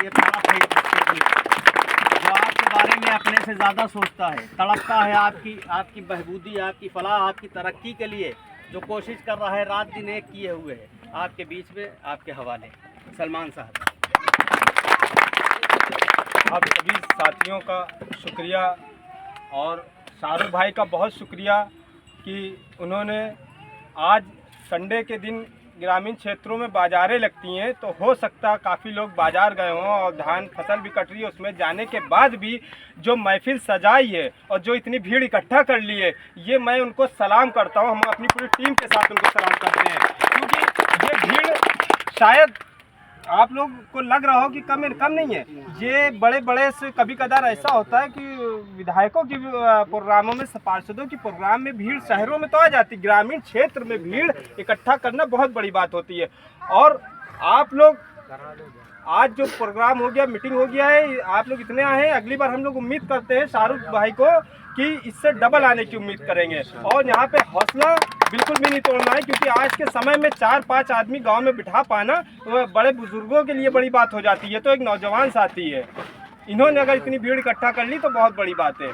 ये तड़प है इसके लिए, जो आपके बारे में अपने से ज़्यादा सोचता है, तड़पता है आपकी बहबूदी, आपकी फलाह, आपकी तरक्की के लिए, जो कोशिश कर रहा है, रात दिन एक किए हुए है। आपके बीच में आपके हवाले सलमान साहब। आप सभी साथियों का शुक्रिया और शाहरुख भाई का बहुत शुक्रिया कि उन्होंने आज संडे के दिन ग्रामीण क्षेत्रों में बाज़ारें लगती हैं, तो हो सकता है काफ़ी लोग बाज़ार गए हों और धान फसल भी कट रही है, उसमें जाने के बाद भी जो महफिल सजाई है और जो इतनी भीड़ इकट्ठा कर ली है, ये मैं उनको सलाम करता हूँ। हम अपनी पूरी टीम के साथ उनको सलाम करते हैं, क्योंकि ये भीड़ शायद आप लोग को लग रहा हो कि कम नहीं है। ये बड़े बड़े से कभी कदार ऐसा होता है कि विधायकों की प्रोग्रामों में, पार्षदों की प्रोग्राम में भीड़ शहरों में तो आ जाती, ग्रामीण क्षेत्र में भीड़ इकट्ठा करना बहुत बड़ी बात होती है। और आप लोग आज जो प्रोग्राम हो गया, मीटिंग हो गया है, आप लोग इतने आए हैं, अगली बार हम लोग उम्मीद करते हैं शाहरुख भाई को कि इससे डबल आने की उम्मीद करेंगे। और यहाँ पे हौसला बिल्कुल भी नहीं तोड़ना है, क्योंकि आज के समय में 4-5 आदमी गांव में बिठा पाना तो बड़े बुजुर्गों के लिए बड़ी बात हो जाती है। तो एक नौजवान साथी है, इन्होंने अगर इतनी भीड़ इकट्ठा कर ली तो बहुत बड़ी बात है।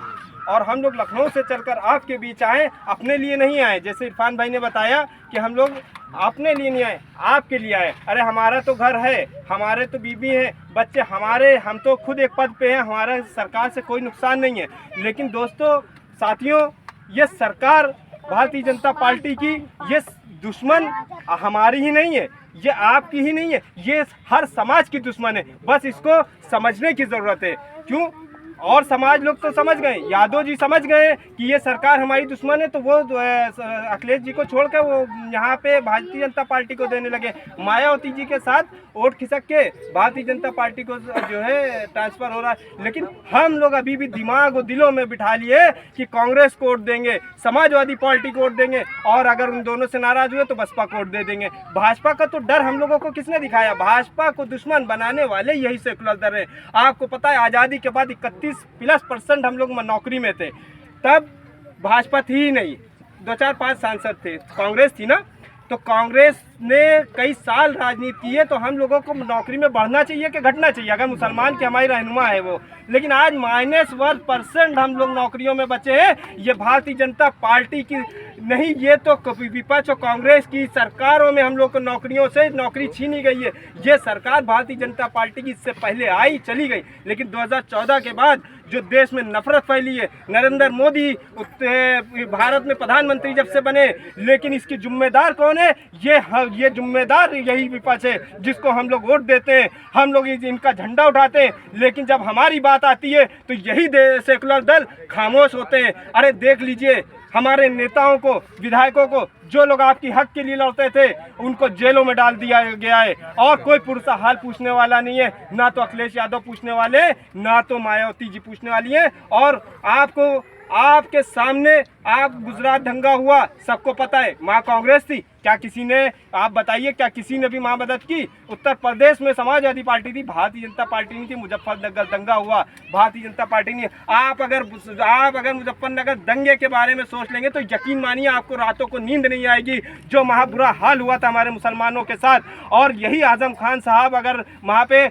और हम लोग लखनऊ से चलकर आपके बीच आए, अपने लिए नहीं आए। जैसे इरफान भाई ने बताया कि हम लोग अपने लिए नहीं आए, आपके लिए आए। अरे हमारा तो घर है, हमारे तो बीवी हैं, बच्चे हमारे, हम तो खुद एक पद पे हैं, हमारा सरकार से कोई नुकसान नहीं है। लेकिन दोस्तों, साथियों, ये सरकार भारतीय जनता पार्टी की ये दुश्मन हमारी ही नहीं है, ये आपकी ही नहीं है, ये हर समाज की दुश्मन है। बस इसको समझने की ज़रूरत है। क्यों? और समाज लोग तो समझ गए, यादव जी समझ गए कि ये सरकार हमारी दुश्मन है, तो वो अखिलेश जी को छोड़कर वो यहाँ पे भारतीय जनता पार्टी को देने लगे। मायावती जी के साथ वोट खिसक के भारतीय जनता पार्टी को जो है ट्रांसफ़र हो रहा है। लेकिन हम लोग अभी भी दिमाग और दिलों में बिठा लिए कि कांग्रेस को वोट देंगे, समाजवादी पार्टी को वोट देंगे, और अगर उन दोनों से नाराज़ हुए तो बसपा को वोट दे देंगे। भाजपा का तो डर हम लोगों को किसने दिखाया? भाजपा को दुश्मन बनाने वाले यही सेकुलर दल हैं। आपको पता है, आज़ादी के बाद 31+ हम लोग नौकरी में थे, तब भाजपा थी ही नहीं, 2-4-5 सांसद थे, कांग्रेस थी ना। तो कांग्रेस ने कई साल राजनीति की है, तो हम लोगों को नौकरी में बढ़ना चाहिए कि घटना चाहिए, अगर मुसलमान की हमारी रहनुमा है वो। लेकिन आज -1% हम लोग नौकरियों में बचे हैं। ये भारतीय जनता पार्टी की नहीं, ये तो विपक्ष और कांग्रेस की सरकारों में हम लोग को नौकरियों से नौकरी छीनी गई है। ये सरकार भारतीय जनता पार्टी की इससे पहले आई, चली गई, लेकिन 2014 के बाद जो देश में नफरत फैली है, नरेंद्र मोदी भारत में प्रधानमंत्री जब से बने, लेकिन इसकी जिम्मेदार कौन है? ये जिम्मेदार यही विपक्ष है, जिसको हम लोग वोट देते हैं, हम लोग इनका झंडा उठाते हैं। लेकिन जब हमारी बात आती है तो यही सेकुलर दल खामोश होते हैं। अरे देख लीजिए, हमारे नेताओं को, विधायकों को, जो लोग आपकी हक के लिए लड़ते थे, उनको जेलों में डाल दिया गया है, और कोई पुरसा हाल पूछने वाला नहीं है। ना तो अखिलेश यादव पूछने वाले, ना तो मायावती जी पूछने वाली है। और आपके सामने आप गुजरात दंगा हुआ, सबको पता है, वहाँ कांग्रेस थी, क्या किसी ने, आप बताइए, क्या किसी ने भी वहाँ मदद की? उत्तर प्रदेश में समाजवादी पार्टी थी, भारतीय जनता पार्टी नहीं थी। मुजफ्फरनगर दंगा हुआ, भारतीय जनता पार्टी नहीं। आप अगर मुजफ्फरनगर दंगे के बारे में सोच लेंगे तो यकीन मानिए आपको रातों को नींद नहीं आएगी। जो वहाँ बुरा हाल हुआ था हमारे मुसलमानों के साथ, और यही आजम खान साहब अगर वहाँ पे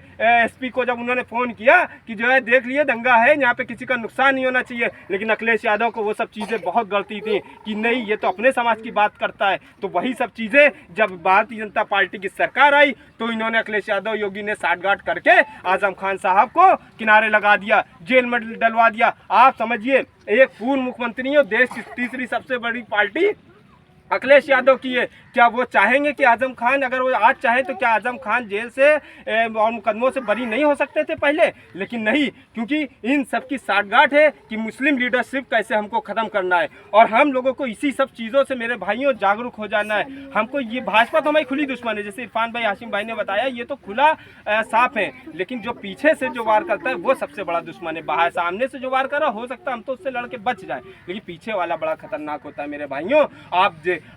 SP को जब उन्होंने फ़ोन किया कि जो है देख लिए दंगा है, यहाँ पे किसी का नुकसान नहीं होना चाहिए, लेकिन अखिलेश यादव को वो सब चीज़ें बहुत गलती थी कि नहीं, ये तो अपने समाज की बात करता है। तो वही सब चीज़ें जब भारतीय जनता पार्टी की सरकार आई तो इन्होंने, अखिलेश यादव योगी ने साठगांठ करके आजम खान साहब को किनारे लगा दिया, जेल में डलवा दिया। आप समझिए, एक पूर्व मुख्यमंत्री है, देश की तीसरी सबसे बड़ी पार्टी अखिलेश यादव की है। क्या वो चाहेंगे कि आजम खान, अगर वो आज चाहे तो क्या आजम खान जेल से और मुकदमों से बरी नहीं हो सकते थे पहले? लेकिन नहीं, क्योंकि इन सब की साठगांठ है कि मुस्लिम लीडरशिप कैसे हमको ख़त्म करना है। और हम लोगों को इसी सब चीज़ों से, मेरे भाइयों, जागरूक हो जाना है। हमको ये भाजपा तो हमारी खुली दुश्मन है, जैसे इरफान भाई, हाशिम भाई ने बताया, ये तो खुला साफ है। लेकिन जो पीछे से जो वार करता है वो सबसे बड़ा दुश्मन है। बाहर सामने से जो वार कर रहा, हो सकता है हम तो उससे लड़ के बच जाए, लेकिन पीछे वाला बड़ा खतरनाक होता है। मेरे भाइयों,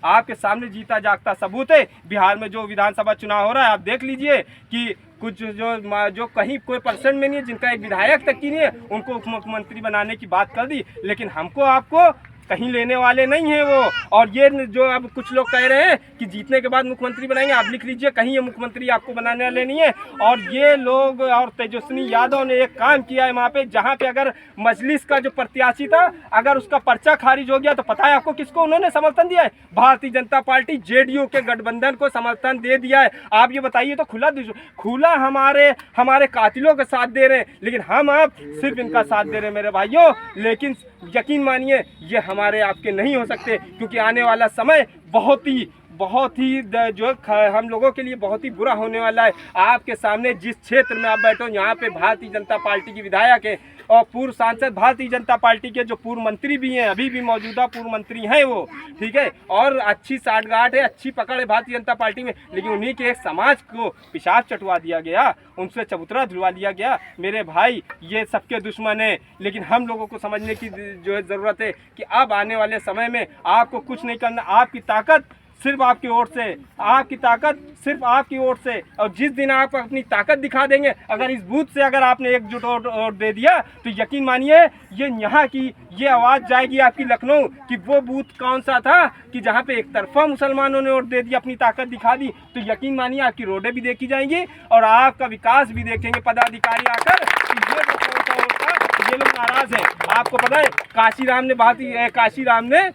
आपके सामने जीता जागता सबूत है। बिहार में जो विधानसभा चुनाव हो रहा है, आप देख लीजिए कि कुछ जो कहीं कोई परसेंट में नहीं है, जिनका एक विधायक तक की नहीं है, उनको उप मुख्यमंत्री बनाने की बात कर दी। लेकिन हमको आपको कहीं लेने वाले नहीं हैं वो। और ये जो अब कुछ लोग कह रहे हैं कि जीतने के बाद मुख्यमंत्री बनाएंगे, आप लिख लीजिए, कहीं ये मुख्यमंत्री आपको बनाने वाले नहीं है। और ये लोग और तेजस्वी यादव ने एक काम किया है वहाँ पे, जहाँ पे अगर मजलिस का जो प्रत्याशी था अगर उसका पर्चा खारिज हो गया तो पता है आपको किसको उन्होंने समर्थन दिया है? भारतीय जनता पार्टी जेडीयू के गठबंधन को समर्थन दे दिया है। आप ये बताइए, तो खुला हमारे कातिलों का साथ दे रहे हैं, लेकिन हम अब सिर्फ इनका साथ दे रहे हैं मेरे भाइयों। लेकिन यकीन मानिए ये हमारे आपके नहीं हो सकते, क्योंकि आने वाला समय बहुत ही जो हम लोगों के लिए बहुत ही बुरा होने वाला है। आपके सामने जिस क्षेत्र में आप बैठो, यहाँ पे भारतीय जनता पार्टी की विधायक है और पूर्व सांसद, भारतीय जनता पार्टी के जो पूर्व मंत्री भी हैं, अभी भी मौजूदा पूर्व मंत्री हैं वो, ठीक है, और अच्छी साठगांठ है, अच्छी पकड़ है भारतीय जनता पार्टी में, लेकिन उन्हीं के एक समाज को पेशाब चटवा दिया गया, उनसे चबूतरा धुलवा दिया गया। मेरे भाई ये सबके दुश्मन है, लेकिन हम लोगों को समझने की जो है ज़रूरत है कि अब आने वाले समय में आपको कुछ नहीं करना, आपकी ताकत सिर्फ आपकी ओर से, आपकी ताकत सिर्फ आपकी ओर से। और जिस दिन आप अपनी ताकत दिखा देंगे, अगर इस बूथ से अगर आपने एकजुट वोट दे दिया तो यकीन मानिए ये यहाँ की ये आवाज़ जाएगी आपकी लखनऊ कि वो बूथ कौन सा था कि जहाँ पे एक तरफा मुसलमानों ने वोट दे दिया, अपनी ताकत दिखा दी, तो यकीन मानिए आपकी रोडें भी देखी जाएंगी और आपका विकास भी देखेंगे पदाधिकारी आकर कि ये कौन सा वोट था। ये लोग नाराज़ हैं। आपको पता है काशी राम ने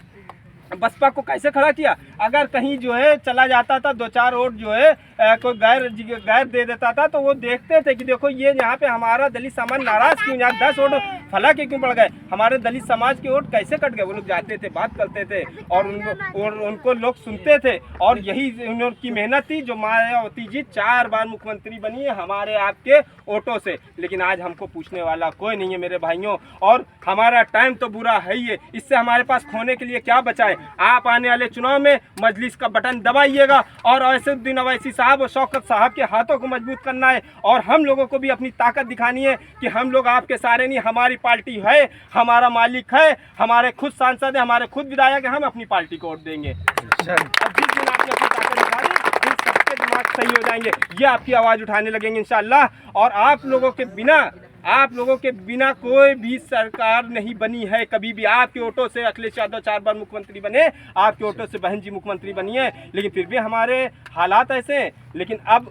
बसपा को कैसे खड़ा किया? अगर कहीं जो है चला जाता था, 2-4 वोट जो है कोई गैर दे देता था, तो वो देखते थे कि देखो ये यहाँ पे हमारा दलित समाज नाराज़ क्यों, यहाँ 10 वोट फला के क्यों पड़ गए, हमारे दलित समाज के वोट कैसे कट गए। वो लोग जाते थे, बात करते थे और उनको लोग सुनते थे। और यही उनकी मेहनत थी जो मायावती जी 4 बार मुख्यमंत्री बनी है हमारे आपके वोटों से। लेकिन आज हमको पूछने वाला कोई नहीं है मेरे भाइयों, और हमारा टाइम तो बुरा है ही है। इससे हमारे पास खोने के लिए क्या बचा है? आप आने वाले चुनाव में मजलिस का बटन दबाइएगा और असदुद्दीन अवैसी साहब और शौकत साहब के हाथों को मजबूत करना है। और हम लोगों को भी अपनी ताकत दिखानी है कि हम लोग आपके सारे नहीं, हमारी पार्टी है, हमारा मालिक है, हमारे खुद सांसद है, हमारे खुद विधायक है, हम अपनी पार्टी को वोट देंगे। अब जिस दिन आपने अपनी ताकत दिखा दी, इन सबके दिमाग सही हो जाएंगे, ये आपकी आवाज़ उठाने लगेंगे इंशाअल्लाह। और आप लोगों के बिना कोई भी सरकार नहीं बनी है कभी भी। आपके वोटों से अखिलेश यादव 4 बार मुख्यमंत्री बने, आपके वोटों से बहन जी मुख्यमंत्री बनी है, लेकिन फिर भी हमारे हालात ऐसे हैं। लेकिन अब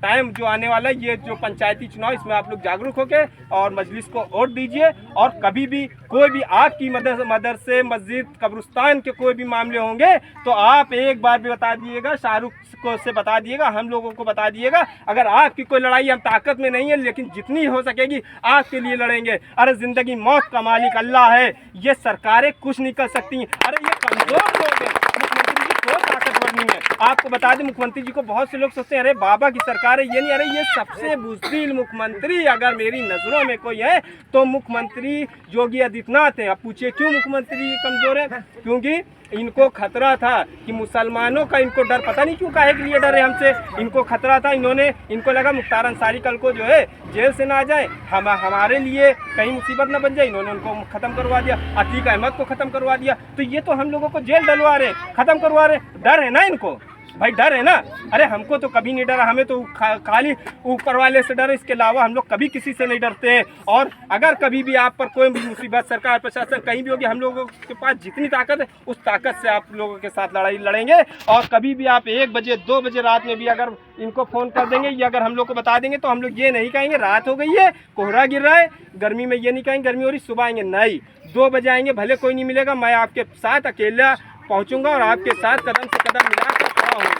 टाइम जो आने वाला है, ये जो पंचायती चुनाव, इसमें आप लोग जागरूक होकर और मजलिस को वोट दीजिए। और कभी भी कोई भी आपकी मदरसे, मस्जिद, कब्रिस्तान के कोई भी मामले होंगे तो आप एक बार भी बता दिएगा, शाहरुख को से बता दिएगा, हम लोगों को बता दिएगा। अगर आपकी कोई लड़ाई, हम ताकत में नहीं है, लेकिन जितनी हो सकेगी आपके लिए लड़ेंगे। अरे ज़िंदगी मौत का मालिक अल्लाह है, ये सरकारें कुछ नहीं कर सकती। अरे ये कमज़ोर लोग हैं, मुख्यमंत्री जी कोई ताकतवर नहीं है। आपको बता दें, मुख्यमंत्री जी को बहुत से लोग सोचते हैं अरे बाबा की सरकार है, ये नहीं। अरे ये सबसे बुज़दिल मुख्यमंत्री अगर मेरी नज़रों में कोई है तो मुख्यमंत्री योगी आदित्यनाथ है। अब पूछिए क्यों मुख्यमंत्री कमज़ोर है? क्योंकि इनको खतरा था कि मुसलमानों का, इनको डर, पता नहीं क्यों काहे के लिए डर है हमसे, इनको खतरा था। इनको लगा मुख्तार अंसारी कल को जो है जेल से ना आ जाए, हमारे लिए कहीं मुसीबत ना बन जाए, इन्होंने उनको ख़त्म करवा दिया, अतीक अहमद को ख़त्म करवा दिया। तो ये तो हम लोगों को जेल डलवा रहे, ख़त्म करवा रहे। डर है ना इनको भाई, डर है ना। अरे हमको तो कभी नहीं डरा, हमें तो खाली ऊपर वाले से डर है, इसके अलावा हम लोग कभी किसी से नहीं डरते हैं। और अगर कभी भी आप पर कोई मुसीबत, सरकार, प्रशासन कहीं भी होगी, हम लोगों के पास जितनी ताकत है उस ताकत से आप लोगों के साथ लड़ाई लड़ेंगे। और कभी भी आप 1 बजे 2 बजे रात में भी अगर इनको फ़ोन कर देंगे या अगर हम लोग को बता देंगे तो हम लोग ये नहीं कहेंगे रात हो गई है, कोहरा गिर रहा है, गर्मी में ये नहीं कहेंगे गर्मी हो रही, सुबह आएंगे, नहीं 2 बजे आएंगे, भले कोई नहीं मिलेगा, मैं आपके साथ अकेला पहुंचूंगा और आपके साथ कदम से कदम मिलाकर खड़ा होऊंगा।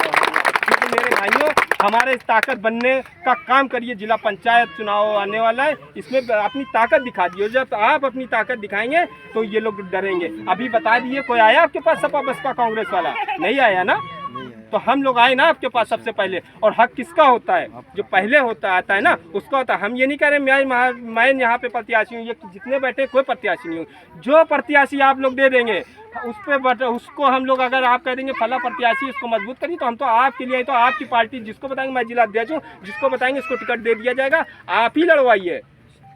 क्योंकि मेरे भाइयों, हमारे ताकत बनने का काम करिए। जिला पंचायत चुनाव आने वाला है, इसमें अपनी ताकत दिखा दिए। जब आप अपनी ताकत दिखाएंगे तो ये लोग डरेंगे। अभी बता दिए, कोई आया आपके पास सपा बसपा कांग्रेस वाला? नहीं आया ना, तो हम लोग आए ना आपके पास सबसे पहले। और हक किसका होता है? जो पहले आता है ना, उसका होता है। हम ये नहीं कह रहे मैं यहाँ पे प्रत्याशी हूँ, ये जितने बैठे कोई प्रत्याशी नहीं हूँ। जो प्रत्याशी आप लोग दे देंगे उस पर उसको हम लोग, अगर आप कह देंगे फला प्रत्याशी इसको मजबूत करिए, तो हम तो आपके लिए, तो आपकी पार्टी जिसको बताएंगे मैं जिला अध्यक्ष हूँ, जिसको बताएंगे उसको टिकट दे दिया जाएगा, आप ही लड़वाइए।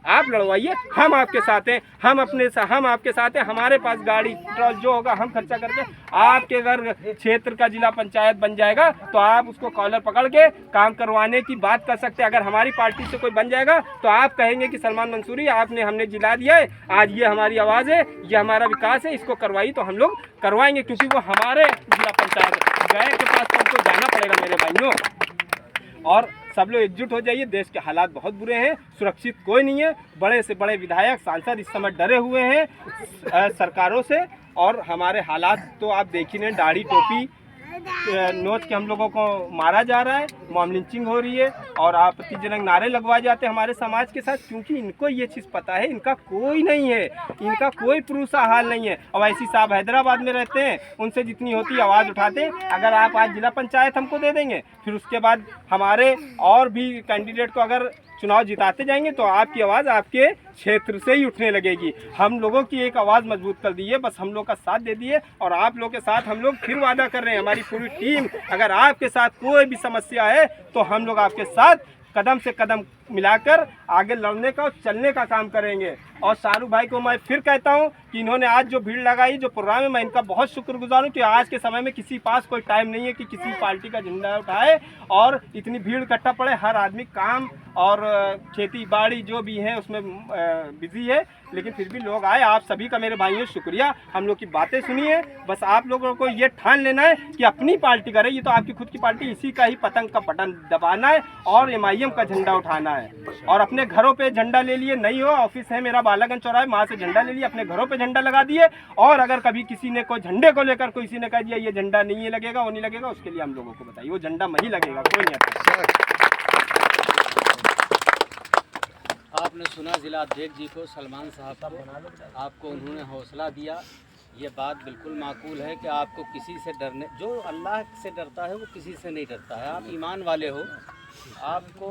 आप लड़वाइए, हम आपके साथ हैं, हम आपके साथ हैं। हमारे पास गाड़ी ट्रक जो होगा हम खर्चा करके, आपके अगर क्षेत्र का जिला पंचायत बन जाएगा तो आप उसको कॉलर पकड़ के काम करवाने की बात कर सकते हैं। अगर हमारी पार्टी से कोई बन जाएगा तो आप कहेंगे कि सलमान मंसूरी हमने जिला दिया है, आज ये हमारी आवाज़ है, ये हमारा विकास है, इसको करवाइए, तो हम लोग करवाएंगे, क्योंकि वो हमारे जिला पंचायत गैर के पास तो हमको जाना पड़ेगा मेरे भाइयों। और सब लोग एकजुट हो जाइए, देश के हालात बहुत बुरे हैं, सुरक्षित कोई नहीं है। बड़े से बड़े विधायक सांसद इस समय डरे हुए हैं सरकारों से, और हमारे हालात तो आप देख ही नहीं, दाढ़ी टोपी नोच के हम लोगों को मारा जा रहा है, मॉब लिंचिंग हो रही है, और आपत्तिजनक नारे लगवाए जाते हैं हमारे समाज के साथ, क्योंकि इनको ये चीज़ पता है इनका कोई नहीं है, इनका कोई पुरुषा हाल नहीं है। अवैसी साहब हैदराबाद में रहते हैं, उनसे जितनी होती आवाज़ उठाते हैं। अगर आप आज जिला पंचायत हमको दे देंगे, फिर उसके बाद हमारे और भी कैंडिडेट को अगर चुनाव जिताते जाएंगे तो आपकी आवाज़ आपके क्षेत्र से ही उठने लगेगी। हम लोगों की एक आवाज़ मजबूत कर दी है, बस हम लोग का साथ दे दिए, और आप लोगों के साथ हम लोग फिर वादा कर रहे हैं, हमारी पूरी टीम, अगर आपके साथ कोई भी समस्या है तो हम लोग आपके साथ कदम से कदम मिलाकर आगे लड़ने का और चलने का काम करेंगे। और शाहरुख भाई को मैं फिर कहता हूं कि इन्होंने आज जो भीड़ लगाई, जो प्रोग्राम है, मैं इनका बहुत शुक्रगुजार हूं कि आज के समय में किसी पास कोई टाइम नहीं है कि किसी पार्टी का झंडा उठाए और इतनी भीड़ इकट्ठा पड़े। हर आदमी काम और खेती बाड़ी जो भी है उसमें बिजी है, लेकिन फिर भी लोग आए। आप सभी का मेरे भाइयों शुक्रिया, हम लोग की बातें सुनिए। बस आप लोगों को ये ठान लेना है कि अपनी पार्टी करे, ये तो आपकी खुद की पार्टी, इसी का ही पतंग का बटन दबाना है और MIM का झंडा उठाना है। और अपने घरों पे झंडा ले लिए, नहीं हो ऑफिस है मेरा बालागंज चौराहे, वहाँ से झंडा ले लिए, अपने घरों पे झंडा लगा दिए। और अगर कभी किसी ने कोई झंडे को लेकर किसी ने कह दिया ये झंडा नहीं लगेगा, वो नहीं लगेगा, उसके लिए हम लोगों को बताइए, वो झंडा वही लगेगा, कोई नहीं आता। आपने सुना जिला अध्यक्ष जी को, सलमान साहब, आपको उन्होंने हौसला दिया। ये बात बिल्कुल माकूल है कि आपको किसी से डरने, जो अल्लाह से डरता है वो किसी से नहीं डरता है। आप ईमान वाले हो, आपको